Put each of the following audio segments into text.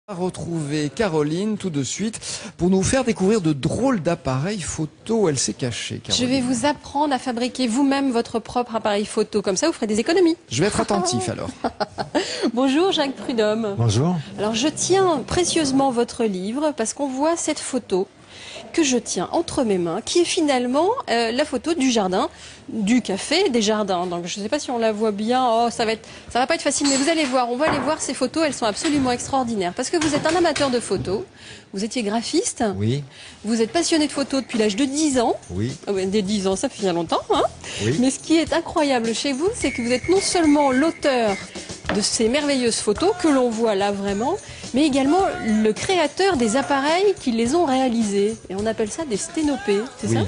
On va retrouver Caroline tout de suite pour nous faire découvrir de drôles d'appareils photo. Elle s'est cachée, Je Caroline. vais vous apprendre à fabriquer vous-même votre propre appareil photo. Comme ça, vous ferez des économies. Je vais être attentif alors. Bonjour Jacques Prudhomme. Bonjour. Alors je tiens précieusement votre livre parce qu'on voit cette photo que je tiens entre mes mains, qui est finalement la photo du jardin, du café des jardins. Donc je ne sais pas si on la voit bien. Oh, ça va pas être facile, mais vous allez voir. On va aller voir ces photos. Elles sont absolument extraordinaires parce que vous êtes un amateur de photos. Vous étiez graphiste. Oui. Vous êtes passionné de photos depuis l'âge de 10 ans. Oui. Des 10 ans, ça fait bien longtemps. Hein, Oui. mais ce qui est incroyable chez vous, c'est que vous êtes non seulement l'auteur de ces merveilleuses photos que l'on voit là vraiment, mais également le créateur des appareils qui les ont réalisés. Et on appelle ça des sténopés, c'est Oui. ça?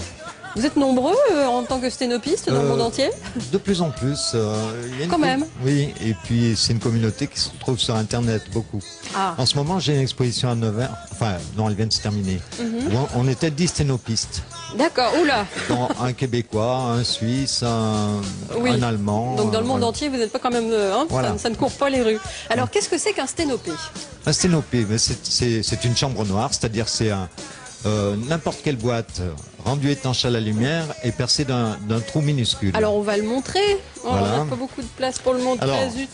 Vous êtes nombreux en tant que sténopistes dans le monde entier? De plus en plus. Il y a une Quand même. Oui, et puis c'est une communauté qui se trouve sur Internet beaucoup. Ah. En ce moment, j'ai une exposition à Nevers. Enfin, non, elle vient de se terminer. Mhm. On était 10 sténopistes. D'accord, oula. Dont un Québécois, un Suisse, Oui. un Allemand. Donc dans le monde entier, vous n'êtes pas quand même... hein, Voilà. ça ne court pas les rues. Alors qu'est-ce que c'est qu'un sténopé? Un sténopé, mais c'est une chambre noire, c'est-à-dire c'est n'importe quelle boîte rendue étanche à la lumière et percée d'un trou minuscule. Alors on va le montrer. Oh, Voilà. On n'a pas beaucoup de place pour le montrer, Alors, zut.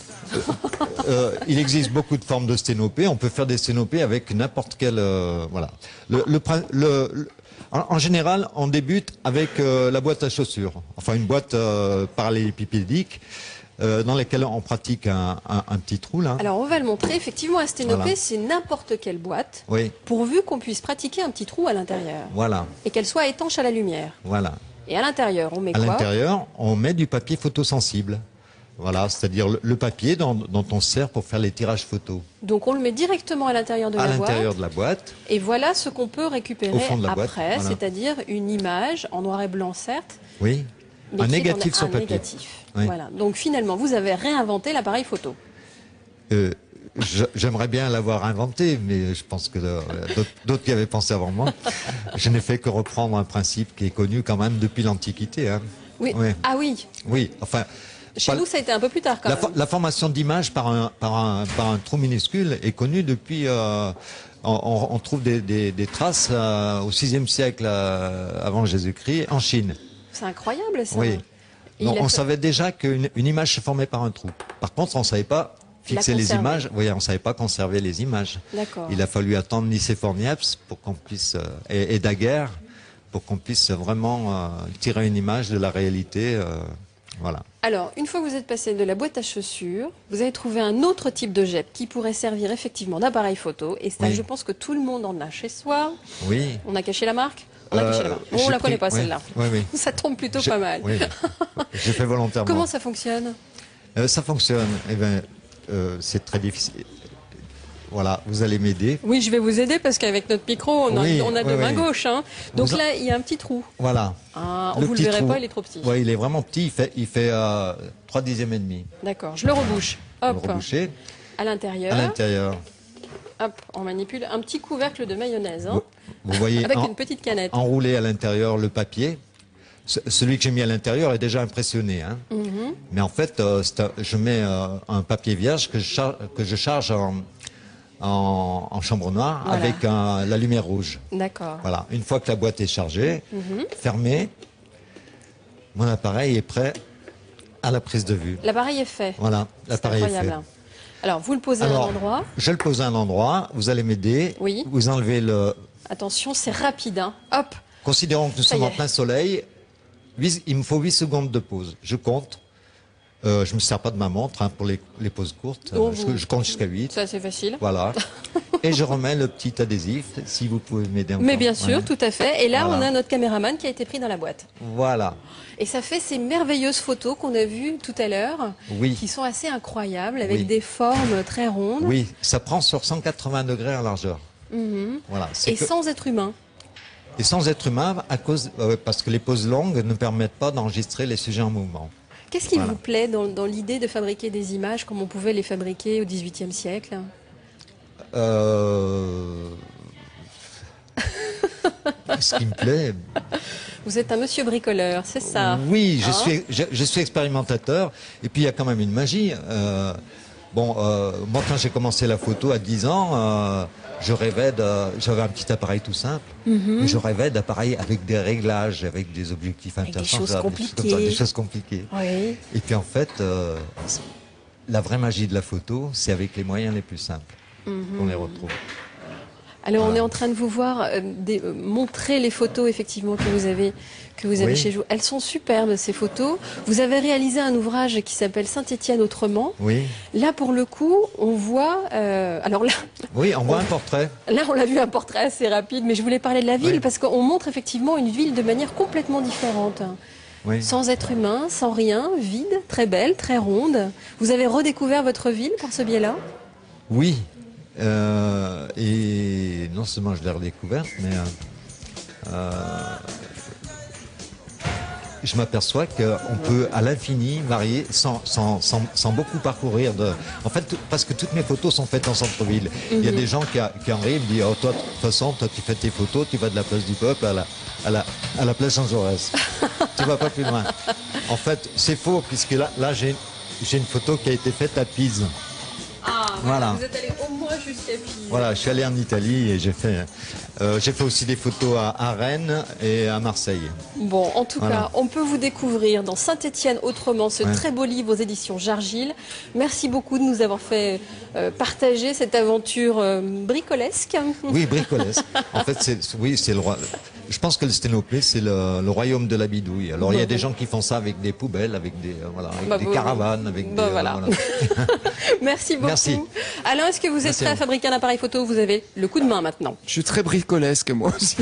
Il existe beaucoup de formes de sténopées. On peut faire des sténopées avec n'importe quel... voilà. En général, on débute avec la boîte à chaussures. Enfin, une boîte parallélépipédique dans laquelle on pratique un petit trou, là. Alors on va le montrer. Effectivement, un sténopé, Voilà. c'est n'importe quelle boîte, Oui, pourvu qu'on puisse pratiquer un petit trou à l'intérieur voilà, et qu'elle soit étanche à la lumière. voilà. Et à l'intérieur, on met À quoi? l'intérieur, on met du papier photosensible. Voilà, c'est-à-dire le papier dont on sert pour faire les tirages photos. Donc on le met directement à l'intérieur de À la l'intérieur boîte. de la boîte, Et voilà ce qu'on peut récupérer Au fond de la boîte, après, voilà. c'est-à-dire une image en noir et blanc, certes, oui, mais un qui est négatif sur un papier. négatif. Oui. Voilà. Donc finalement, vous avez réinventé l'appareil photo. J'aimerais bien l'avoir inventé, mais je pense que d'autres qui avaient pensé avant moi. Je n'ai fait que reprendre un principe qui est connu quand même depuis l'Antiquité. Hein. Oui. Oui. Ah oui. Oui, enfin... Chez pas- nous, ça a été un peu plus tard quand même. La formation d'image par un trou minuscule est connue depuis... on trouve des traces au VIe siècle avant Jésus-Christ en Chine. C'est incroyable ça. Oui. Et Donc, il a on fait- savait déjà qu'une image se formait par un trou. Par contre, on ne savait pas fixer les conserver. images. Oui, on ne savait pas conserver les images. D'accord. Il a fallu attendre Nicéphore Niepce pour qu'on puisse et Daguerre pour qu'on puisse vraiment tirer une image de la réalité. Voilà. Alors, une fois que vous êtes passé de la boîte à chaussures, vous avez trouvé un autre type de jet qui pourrait servir effectivement d'appareil photo. Et ça, Oui. je pense que tout le monde en a chez soi. Oui. On a caché la marque? On a caché la marque. Bon, on j'ai la connaît pris- pas celle-là. Oui, oui. Ça tombe plutôt J'ai- pas mal. Oui. J'ai fait volontairement. Comment ça fonctionne? Ça fonctionne. Eh ben, c'est très difficile. Voilà, vous allez m'aider. Oui, je vais vous aider parce qu'avec notre micro, on a, Oui, on a oui, deux mains oui. gauches. Hein. Donc Vous en- là, il y a un petit trou. Voilà. Ah, Le vous le petit verrez trou. pas, il est trop petit. Oui, il est vraiment petit. Il fait 3 dixièmes et demi. D'accord, je le rebouche. Vous Hop, le rebouchez à l'intérieur. à l'intérieur. Hop, on manipule un petit couvercle de mayonnaise. Hein, Vous voyez avec une petite canette. enroulé à l'intérieur le papier. Celui que j'ai mis à l'intérieur est déjà impressionné. Hein. Mhm. Mais en fait, je mets un papier vierge que je charge en chambre noire Voilà. avec la lumière rouge. D'accord. Voilà. Une fois que la boîte est chargée, Mhm. fermée, mon appareil est prêt à la prise de vue. L'appareil est fait. Voilà, C'est l'appareil est fait. incroyable. Alors, vous le posez à un Alors, endroit. je le pose à un endroit, vous allez m'aider. Oui. Vous enlevez le... Attention, c'est rapide. Hein. Hop. Considérons que nous Ça sommes y en est. plein soleil, il me faut 8 secondes de pause. Je compte. Je ne me sers pas de ma montre hein, pour les pauses courtes. Oh, Je compte jusqu'à 8. Ça, c'est facile. Voilà. Et je remets le petit adhésif, si vous pouvez m'aider encore. Mais bien sûr, Ouais. tout à fait. Et là, Voilà. on a notre caméraman qui a été pris dans la boîte. Voilà. Et ça fait ces merveilleuses photos qu'on a vues tout à l'heure, Oui. qui sont assez incroyables, avec Oui. des formes très rondes, Oui, ça prend sur 180 degrés en largeur. Mhm. Voilà. C'est et que- sans être humain. et sans être humain, parce que les pauses longues ne permettent pas d'enregistrer les sujets en mouvement. Qu'est-ce qui Voilà. vous plaît dans l'idée de fabriquer des images comme on pouvait les fabriquer au XVIIIe siècle? Ce qui me plaît, Vous êtes un monsieur bricoleur, c'est ça? oui, Hein je suis expérimentateur. Et puis il y a quand même une magie. Bon, moi, quand j'ai commencé la photo à 10 ans, j'avais un petit appareil tout simple, mais je rêvais d'appareils avec des réglages, avec des objectifs Avec des interchangeables, choses compliquées. des choses compliquées. Oui. Et puis en fait, la vraie magie de la photo, c'est avec les moyens les plus simples qu'on les retrouve. Alors, on est en train de vous voir montrer les photos, effectivement, que vous avez Oui. chez vous. Elles sont superbes, ces photos. Vous avez réalisé un ouvrage qui s'appelle Saint-Étienne autrement. Oui, Là, pour le coup, on voit... alors là, oui, on voit un portrait. là, on l'a vu, un portrait assez rapide, mais je voulais parler de la ville, Oui. parce qu'on montre effectivement une ville de manière complètement différente. Oui. Sans être humain, sans rien, vide, très belle, très ronde. Vous avez redécouvert votre ville par ce biais-là? Oui, et non seulement je l'ai redécouverte, mais je m'aperçois qu'on peut à l'infini varier sans beaucoup parcourir. En fait, parce que toutes mes photos sont faites en centre-ville. Il y a des gens qui arrivent et disent « Oh, toi, de toute façon, toi, tu fais tes photos, tu vas de la place du Peuple à la place Jean Jaurès. Tu vas pas plus loin. » En fait, c'est faux, puisque là j'ai une photo qui a été faite à Pise. Ah, Voilà. Vous êtes allé au moins jusqu'à Pise. Voilà, je suis allé en Italie et j'ai fait aussi des photos à Rennes et à Marseille. Bon, en tout Voilà. cas, on peut vous découvrir dans Saint-Étienne autrement, ce très beau livre aux éditions Jargil. Merci beaucoup de nous avoir fait partager cette aventure bricolesque. Oui, bricolesque. En fait, c'est le roi. Je pense que le Sténopé, c'est le royaume de la bidouille. Alors, il y a des gens qui font ça avec des poubelles, avec des caravanes, avec des... voilà. Merci beaucoup. Merci. Alain, est-ce que vous êtes Merci prêt à à vous. fabriquer un appareil photo? Vous avez le coup de main maintenant. Je suis très bricolesque moi aussi.